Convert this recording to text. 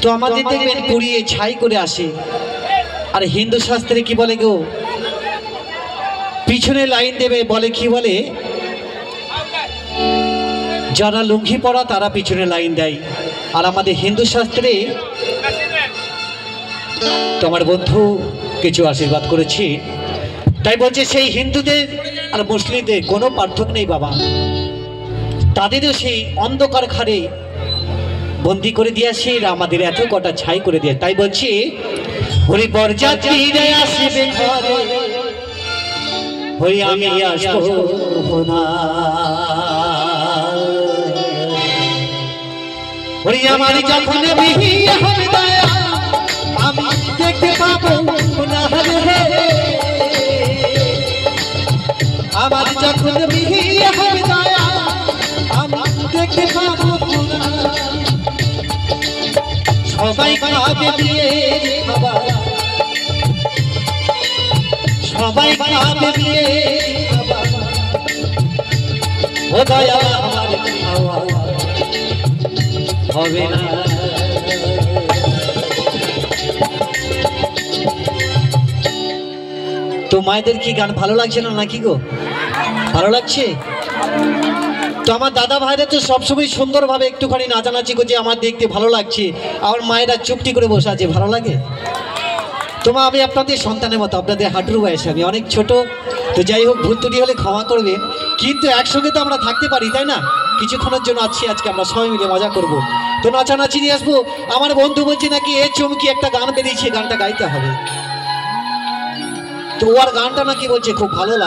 তো আমাদের দেখবেন পুড়িয়ে ছাই করে আসে। আর হিন্দু শাস্ত্রে কি বলে গো, পিছনে লাইন দেবে বলে কি বলে, যারা লুঙ্গি পরা তারা পিছনে লাইন দেয়। আর আমাদের হিন্দু শাস্ত্রে তোমার বন্ধু কিছু আশীর্বাদ করেছি, তাই বলছে সেই হিন্দুদের আর মুসলিমদের কোনো পার্থক্য নেই বাবা, তাদেরও সেই অন্ধকার ঘরে বন্দি করে দিয়েছে, আমাদের এত কটা ছাই করে দিয়ে। তাই বলছি হরি বরযাত্রীরা আসবে ঘরে, হরি আমি আসবো না, হরি আমার যখন বিয়ে হবে দয়া আমি দেখতে পাবো না রে, আমার যখন বিয়ে হবে দয়া আমি দেখতে পাবো না, সবাই খাবে দিয়ে খাবার, সবাই খাবে দিয়ে খাবার, ও দয়া আমার খাওয়া হবে না। তো মায়েদের কি গান ভালো লাগছে না নাকি গো? ভালো লাগছে তো। আমার দাদা ভাইরা তো সবসময় সুন্দরভাবে একটুখানি নাচানাচি করছে, আমার দেখতে ভালো লাগছে। আমার মায়েরা চুপটি করে বসে আছে, ভালো লাগে তোমার। আমি আপনাদের সন্তানের মতো, আপনাদের হাঁটুর বয়সে, আমি অনেক ছোট। তো যাই হোক, ভুল ত্রুটি হলে ক্ষমা করবেন, কিন্তু একসঙ্গে তো আমরা থাকতে পারি তাই না? কিছুক্ষণের জন্য আছি, আজকে আমরা সবাই মিলে মজা করব। তো নাচানাচি নিয়ে আসবো। আমার বন্ধু বলছে নাকি এ চমকি একটা গান বেরিয়েছে, গানটা গাইতে হবে। তো ওর গানটা নাকি বলছে খুব ভালো লাগে।